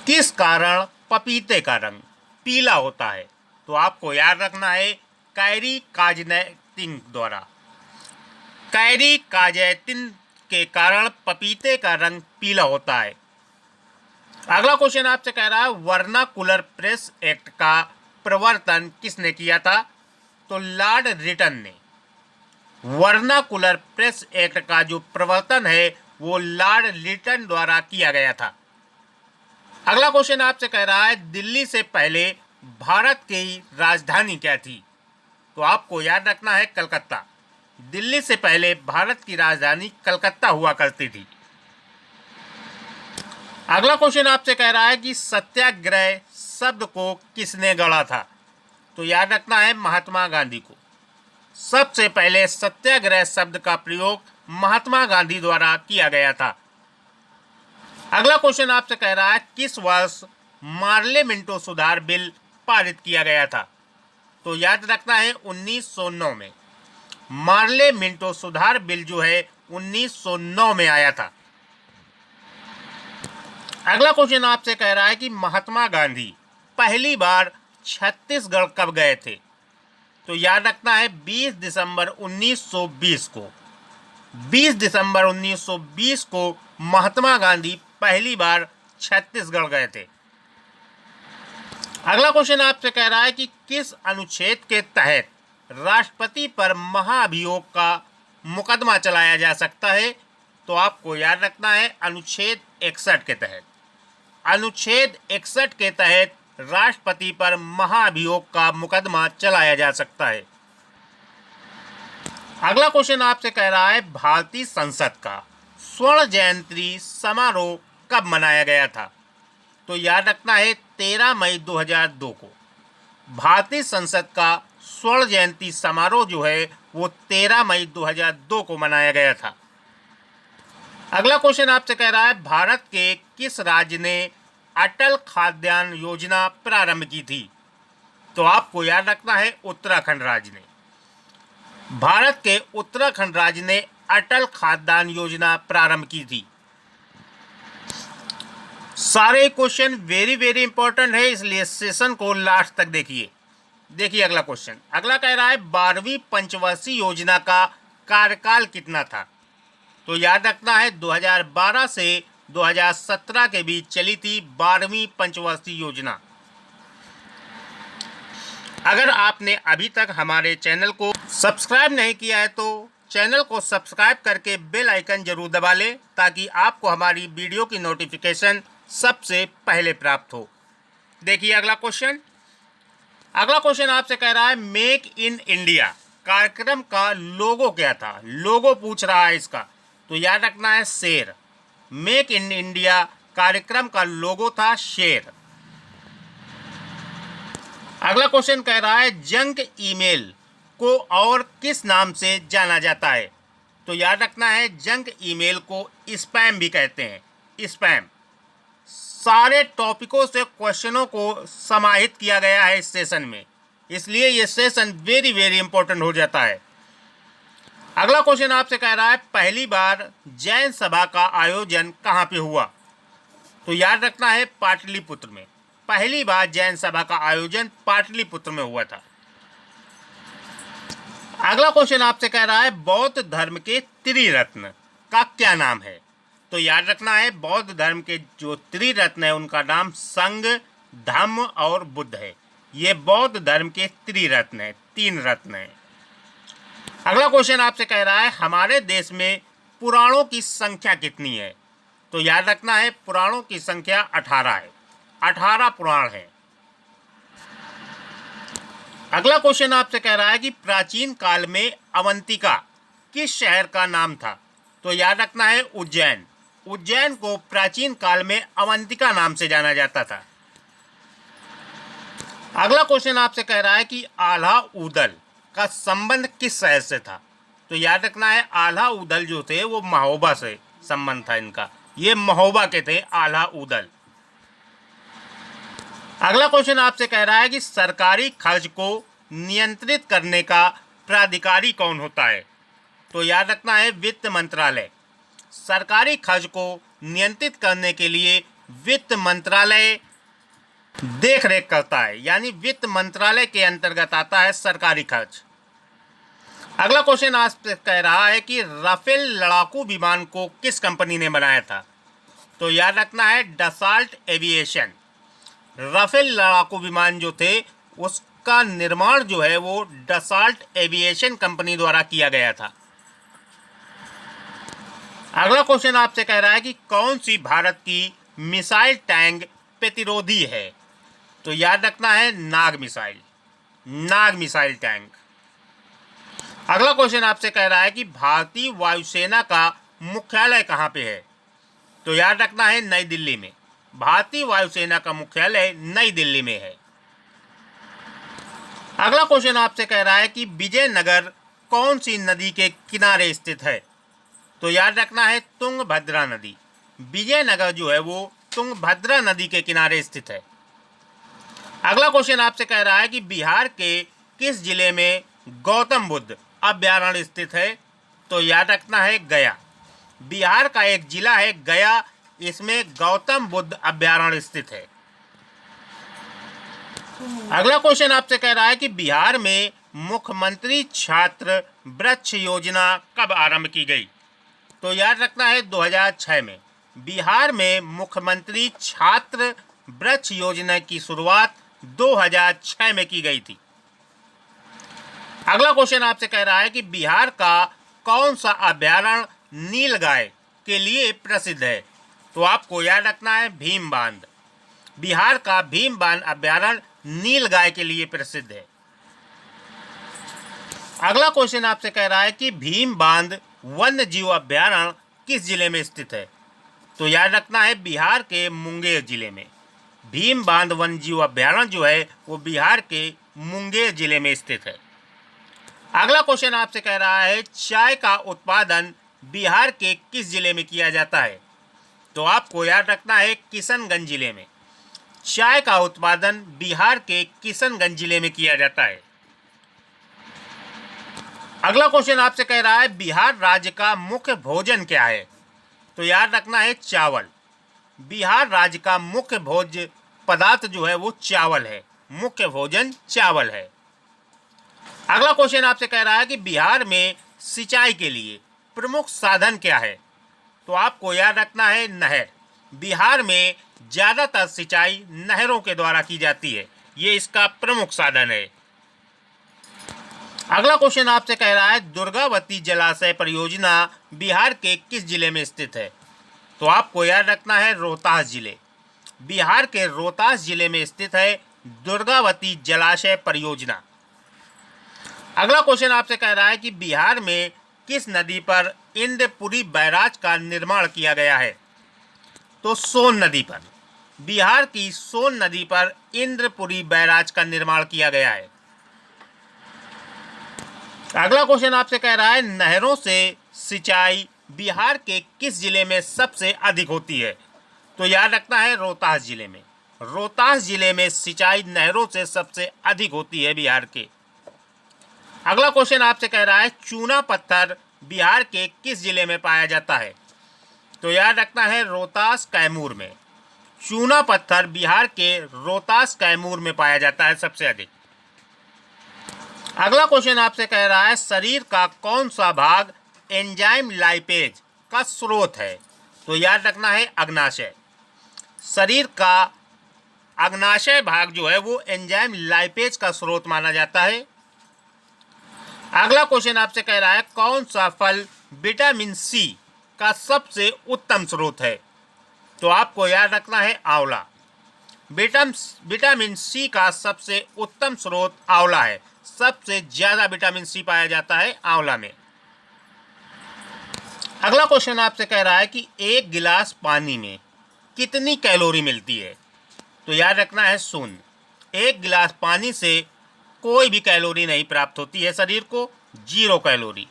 किस कारण पपीते का रंग पीला होता है? तो आपको याद रखना है कैरी काजनैतिन द्वारा। कैरी काजेतिन के कारण पपीते का रंग पीला होता है। अगला क्वेश्चन आपसे कह रहा है वर्नाकुलर प्रेस एक्ट का प्रवर्तन किसने किया था? तो लॉर्ड रिटन ने। वर्नाकुलर प्रेस एक्ट का जो प्रवर्तन है वो लॉर्ड रिटन द्वारा किया गया था। अगला क्वेश्चन आपसे कह रहा है दिल्ली से पहले भारत की राजधानी क्या थी? तो आपको याद रखना है कलकत्ता। दिल्ली से पहले भारत की राजधानी कलकत्ता हुआ करती थी। अगला क्वेश्चन आपसे कह रहा है कि सत्याग्रह शब्द को किसने गढ़ा था? तो याद रखना है महात्मा गांधी को। सबसे पहले सत्याग्रह शब्द का प्रयोग महात्मा गांधी द्वारा किया गया था। अगला क्वेश्चन आपसे कह रहा है किस वर्ष मार्ले मिंटो सुधार बिल पारित किया गया था? तो याद रखना है 1909 में। मार्ले मिंटो सुधार बिल जो है 1909 में आया था। अगला क्वेश्चन आपसे कह रहा है कि महात्मा गांधी पहली बार छत्तीसगढ़ कब गए थे? तो याद रखना है 20 दिसंबर 1920 को। 20 दिसंबर 1920 को महात्मा गांधी पहली बार छत्तीसगढ़ गए थे। अगला क्वेश्चन आपसे कह रहा है कि किस अनुच्छेद के तहत राष्ट्रपति पर महाभियोग का मुकदमा चलाया जा सकता है? तो आपको याद रखना है अनुच्छेद 61 के तहत। अनुच्छेद 61 के तहत राष्ट्रपति पर महाभियोग का मुकदमा चलाया जा सकता है। अगला क्वेश्चन आपसे कह रहा है भारतीय संसद का स्वर्ण जयंती समारोह कब मनाया गया था? तो याद रखना है 13 मई 2002 को। भारतीय संसद का स्वर्ण जयंती समारोह जो है वो 13 मई 2002 को मनाया गया था। अगला क्वेश्चन आपसे कह रहा है भारत के किस राज्य ने अटल खाद्यान्न योजना प्रारंभ की थी? तो आपको याद रखना है उत्तराखंड राज्य ने। भारत के उत्तराखंड राज्य ने अटल खाद्यान्न योजना प्रारंभ की थी। सारे क्वेश्चन वेरी इंपॉर्टेंट है, इसलिए सेशन को लास्ट तक देखिए। देखिए अगला क्वेश्चन। अगला कह रहा है 12वीं पंचवर्षीय योजना का कार्यकाल कितना था? तो याद रखना है 2012 से 2017 के बीच चली थी 12वीं पंचवर्षीय योजना। अगर आपने अभी तक हमारे चैनल को सब्सक्राइब नहीं किया है तो चैनल को सब्सक्राइब करके बेल आइकन जरूर दबा लें ताकि आपको हमारी वीडियो की नोटिफिकेशन सबसे पहले प्राप्त हो। देखिए अगला क्वेश्चन। अगला क्वेश्चन आपसे कह रहा है मेक इन इंडिया कार्यक्रम का लोगो क्या था? लोगो पूछ रहा है इसका। तो याद रखना है शेर। मेक इन इंडिया कार्यक्रम का लोगो था शेर। अगला क्वेश्चन कह रहा है जंक ईमेल को और किस नाम से जाना जाता है? तो याद रखना है जंक ईमेल को स्पैम भी कहते हैं। स्पैम। सारे टॉपिकों से क्वेश्चनों को समाहित किया गया है इस सेशन में, इसलिए ये सेशन वेरी इंपॉर्टेंट हो जाता है। अगला क्वेश्चन आपसे कह रहा है पहली बार जैन सभा का आयोजन कहाँ पे हुआ? तो याद रखना है पाटलिपुत्र में। पहली बार जैन सभा का आयोजन पाटलिपुत्र में हुआ था। अगला क्वेश्चन आपसे कह रहा है बौद्ध धर्म के त्रिरत्न का क्या नाम है? तो याद रखना है बौद्ध धर्म के जो त्रिरत्न है उनका नाम संघ, धम्म और बुद्ध है। ये बौद्ध धर्म के त्रिरत्न है, 3 रत्न है। अगला क्वेश्चन आपसे कह रहा है हमारे देश में पुराणों की संख्या कितनी है? तो याद रखना है पुराणों की संख्या 18 है। 18 पुराण है। अगला क्वेश्चन आपसे कह रहा है कि प्राचीन काल में अवंतिका किस शहर का नाम था? तो याद रखना है उज्जैन। उज्जैन को प्राचीन काल में अवंतिका नाम से जाना जाता था। अगला क्वेश्चन आपसे कह रहा है कि आल्हा ऊदल का संबंध किस शहर से था? तो याद रखना है आल्हा ऊदल जो थे वो महोबा से संबंध था इनका। ये महोबा के थे आल्हा ऊदल। अगला क्वेश्चन आपसे कह रहा है कि सरकारी खर्च को नियंत्रित करने का प्राधिकारी कौन होता है? तो याद रखना है वित्त मंत्रालय। सरकारी खर्च को नियंत्रित करने के लिए वित्त मंत्रालय देख रेख करता है, यानी वित्त मंत्रालय के अंतर्गत आता है सरकारी खर्च। अगला क्वेश्चन आपसे कह रहा है कि राफेल लड़ाकू विमान को किस कंपनी ने बनाया था? तो याद रखना है डसॉल्ट एविएशन। राफेल लड़ाकू विमान जो थे उसका निर्माण जो है वो डसॉल्ट एविएशन कंपनी द्वारा किया गया था। अगला क्वेश्चन आपसे कह रहा है कि कौन सी भारत की मिसाइल टैंक प्रतिरोधी है? तो याद रखना है नाग मिसाइल टैंक। अगला क्वेश्चन आपसे कह रहा है कि भारतीय वायुसेना का मुख्यालय कहाँ पे है? तो याद रखना है नई दिल्ली में। भारतीय वायुसेना का मुख्यालय नई दिल्ली में है। अगला क्वेश्चन आपसे कह रहा है कि विजयनगर कौन सी नदी के किनारे स्थित है? तो याद रखना है तुंगभद्रा नदी। विजयनगर जो है वो तुंगभद्रा नदी के किनारे स्थित है। अगला क्वेश्चन आपसे कह रहा है कि बिहार के किस जिले में गौतम बुद्ध अभ्यारण्य स्थित है? तो याद रखना है गया। बिहार का एक जिला है गया, इसमें गौतम बुद्ध अभ्यारण्य स्थित है। अगला क्वेश्चन आपसे कह रहा है कि बिहार में मुख्यमंत्री छात्र वृक्ष योजना कब आरंभ की गई? तो याद रखना है 2006 में। बिहार में मुख्यमंत्री छात्र वृक्ष योजना की शुरुआत 2006 में की गई थी। अगला क्वेश्चन आपसे कह रहा है कि बिहार का कौन सा अभ्यारण्य नीलगाय के लिए प्रसिद्ध है? तो आपको याद रखना है भीम बांध। बिहार का भीम बांध अभ्यारण्य नीलगाय के लिए प्रसिद्ध है। अगला क्वेश्चन आपसे कह रहा है कि भीम बांध वन्य जीव अभ्यारण्य किस जिले में स्थित है? तो याद रखना है बिहार के मुंगेर जिले में। भीम बांध वन्य जीव अभ्यारण्य जो है वो बिहार के मुंगेर जिले में स्थित है। अगला क्वेश्चन आपसे कह रहा है चाय का उत्पादन बिहार के किस जिले में किया जाता है? तो आपको याद रखना है किशनगंज जिले में। चाय का उत्पादन बिहार के किशनगंज जिले में किया जाता है। अगला क्वेश्चन आपसे कह रहा है बिहार राज्य का मुख्य भोजन क्या है? तो याद रखना है चावल। बिहार राज्य का मुख्य भोज्य पदार्थ जो है वो चावल है। मुख्य भोजन चावल है। अगला क्वेश्चन आपसे कह रहा है कि बिहार में सिंचाई के लिए प्रमुख साधन क्या है? तो आपको याद रखना है नहर। बिहार में ज़्यादातर सिंचाई नहरों के द्वारा की जाती है, ये इसका प्रमुख साधन है। अगला क्वेश्चन आपसे कह रहा है दुर्गावती जलाशय परियोजना बिहार के किस जिले में स्थित है? तो आपको याद रखना है रोहतास जिले। बिहार के रोहतास जिले में स्थित है दुर्गावती जलाशय परियोजना। अगला क्वेश्चन आपसे कह रहा है कि बिहार में किस नदी पर इंद्रपुरी बैराज का निर्माण किया गया है? तो सोन नदी पर। बिहार की सोन नदी पर इंद्रपुरी बैराज का निर्माण किया गया है। अगला क्वेश्चन आपसे कह रहा है नहरों से सिंचाई बिहार के किस जिले में सबसे अधिक होती है? तो याद रखना है रोहतास जिले में। रोहतास जिले में सिंचाई नहरों से सबसे अधिक होती है बिहार के। अगला क्वेश्चन आपसे कह रहा है चूना पत्थर बिहार के किस जिले में पाया जाता है? तो याद रखना है रोहतास कैमूर में। चूना पत्थर बिहार के रोहतास कैमूर में पाया जाता है सबसे अधिक। अगला क्वेश्चन आपसे कह रहा है शरीर का कौन सा भाग एंजाइम लाइपेज का स्रोत है? तो याद रखना है अग्नाशय। शरीर का अग्नाशय भाग जो है वो एंजाइम लाइपेज का स्रोत माना जाता है। अगला क्वेश्चन आपसे कह रहा है कौन सा फल विटामिन सी का सबसे उत्तम स्रोत है? तो आपको याद रखना है आंवला। विटामिन सी का सबसे उत्तम स्रोत आंवला है। सबसे ज्यादा विटामिन सी पाया जाता है आंवला में। अगला क्वेश्चन आपसे कह रहा है कि एक गिलास पानी में कितनी कैलोरी मिलती है? तो याद रखना है शून्य। एक गिलास पानी से कोई भी कैलोरी नहीं प्राप्त होती है शरीर को, 0 कैलोरी।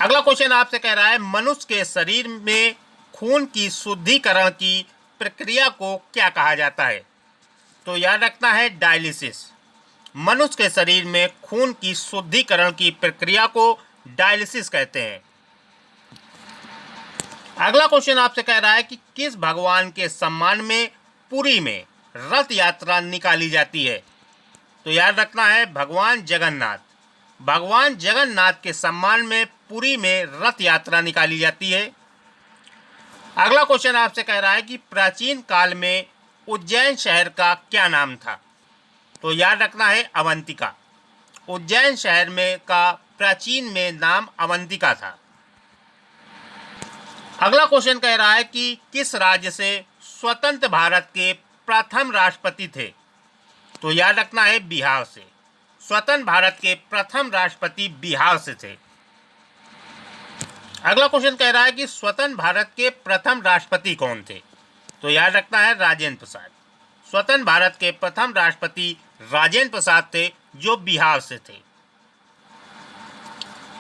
अगला क्वेश्चन आपसे कह रहा है मनुष्य के शरीर में खून की शुद्धिकरण की प्रक्रिया को क्या कहा जाता है? तो याद रखना है डायलिसिस। मनुष्य के शरीर में खून की शुद्धिकरण की प्रक्रिया को डायलिसिस कहते हैं। अगला क्वेश्चन आपसे कह रहा है कि किस भगवान के सम्मान में पुरी में रथ यात्रा निकाली जाती है। तो याद रखना है भगवान जगन्नाथ। भगवान जगन्नाथ के सम्मान में पुरी में रथ यात्रा निकाली जाती है। अगला क्वेश्चन आपसे कह रहा है कि प्राचीन काल में उज्जैन शहर का क्या नाम था। तो याद रखना है अवंतिका। उज्जैन शहर में का प्राचीन में नाम अवंतिका था। अगला क्वेश्चन कह रहा है कि किस राज्य से स्वतंत्र भारत के प्रथम राष्ट्रपति थे। तो याद रखना है बिहार से। स्वतंत्र भारत के प्रथम राष्ट्रपति बिहार से थे। अगला क्वेश्चन कह रहा है कि स्वतंत्र भारत के प्रथम राष्ट्रपति कौन थे। तो याद रखना है राजेंद्र प्रसाद। स्वतंत्र भारत के प्रथम राष्ट्रपति राजेंद्र प्रसाद थे, जो बिहार से थे।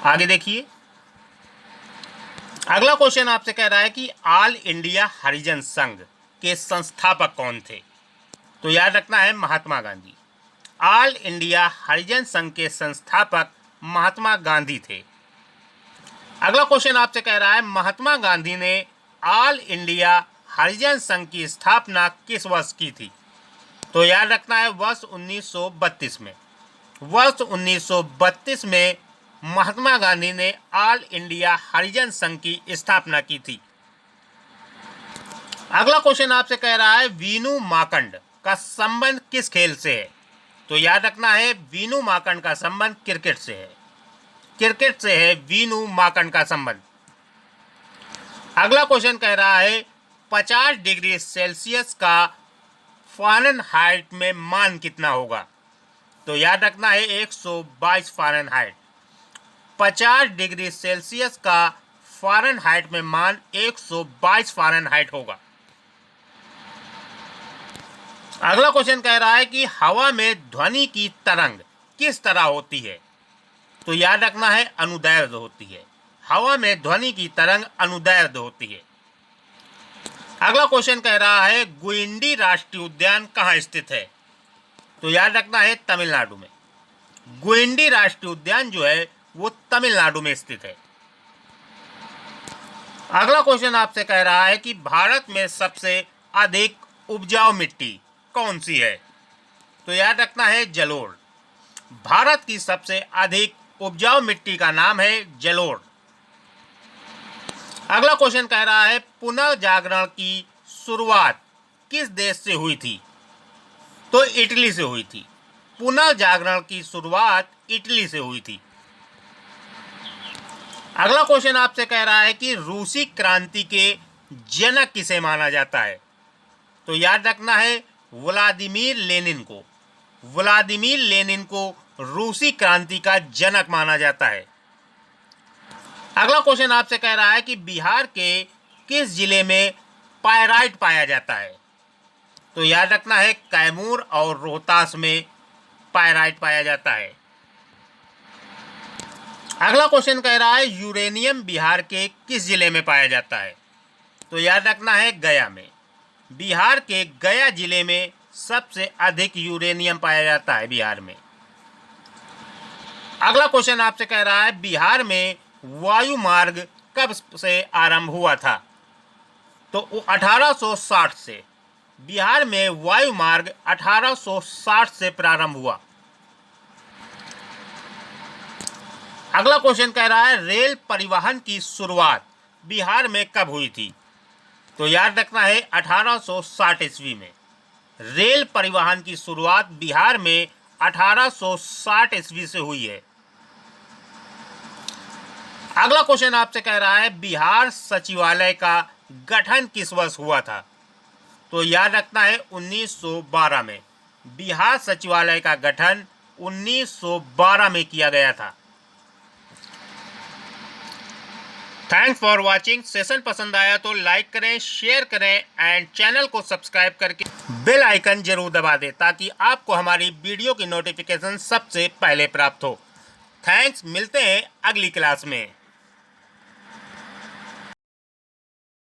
आगे देखिए, अगला क्वेश्चन आपसे कह रहा है कि ऑल इंडिया हरिजन संघ के संस्थापक कौन थे। तो याद रखना है महात्मा गांधी। ऑल इंडिया हरिजन संघ के संस्थापक महात्मा गांधी थे। अगला क्वेश्चन आपसे कह रहा है महात्मा गांधी ने ऑल इंडिया हरिजन संघ की स्थापना किस वर्ष की थी। तो याद रखना है वर्ष 1932 में। वर्ष 1932 में महात्मा गांधी ने ऑल इंडिया हरिजन संघ की स्थापना की थी। अगला क्वेश्चन आपसे कह रहा है वीनू माकंड का संबंध किस खेल से है। तो याद रखना है वीनू माकंड का संबंध क्रिकेट से है। क्रिकेट से है वीनू माकंड का संबंध। अगला क्वेश्चन कह रहा है 50 डिग्री सेल्सियस का फ़ारेनहाइट में मान कितना होगा। तो याद रखना है 122 फ़ारेनहाइट। 50 डिग्री सेल्सियस का फ़ारेनहाइट में मान 122 फ़ारेनहाइट होगा। अगला क्वेश्चन कह रहा है कि हवा में ध्वनि की तरंग किस तरह होती है। तो याद रखना है अनुदैर्ध्य होती है। हवा में ध्वनि की तरंग अनुदैर्ध्य होती है। अगला क्वेश्चन कह रहा है गुइंडी राष्ट्रीय उद्यान कहाँ स्थित है। तो याद रखना है तमिलनाडु में। गुइंडी राष्ट्रीय उद्यान जो है वो तमिलनाडु में स्थित है। अगला क्वेश्चन आपसे कह रहा है कि भारत में सबसे अधिक उपजाऊ मिट्टी कौन सी है। तो याद रखना है जलोढ़। भारत की सबसे अधिक उपजाऊ मिट्टी का नाम है जलोढ़। अगला क्वेश्चन कह रहा है पुनर्जागरण की शुरुआत किस देश से हुई थी। तो इटली से हुई थी। पुनर्जागरण की शुरुआत इटली से हुई थी। अगला क्वेश्चन आपसे कह रहा है कि रूसी क्रांति के जनक किसे माना जाता है। तो याद रखना है व्लादिमीर लेनिन को। व्लादिमीर लेनिन को रूसी क्रांति का जनक माना जाता है। अगला क्वेश्चन आपसे कह रहा है कि बिहार के किस जिले में पायराइट पाया जाता है। तो याद रखना है कैमूर और रोहतास में पायराइट पाया जाता है। अगला क्वेश्चन कह रहा है यूरेनियम बिहार के किस जिले में पाया जाता है। तो याद रखना है गया में। बिहार के गया जिले में सबसे अधिक यूरेनियम पाया जाता है बिहार में। अगला क्वेश्चन आपसे कह रहा है बिहार में वायु मार्ग कब से आरंभ हुआ था। तो 1860 से। बिहार में वायु मार्ग 1860 से प्रारंभ हुआ। अगला क्वेश्चन कह रहा है रेल परिवहन की शुरुआत बिहार में कब हुई थी। तो याद रखना है 1860 ईस्वी में। रेल परिवहन की शुरुआत बिहार में 1860 ईस्वी से हुई है। अगला क्वेश्चन आपसे कह रहा है बिहार सचिवालय का गठन किस वर्ष हुआ था। तो याद रखना है 1912 में। बिहार सचिवालय का गठन 1912 में किया गया था। Thanks for watching. सेशन पसंद आया तो लाइक करें, शेयर करें एंड चैनल को सब्सक्राइब करके बेल आइकन जरूर दबा दें ताकि आपको हमारी वीडियो की नोटिफिकेशन सबसे पहले प्राप्त हो। थैंक्स। मिलते हैं अगली क्लास में।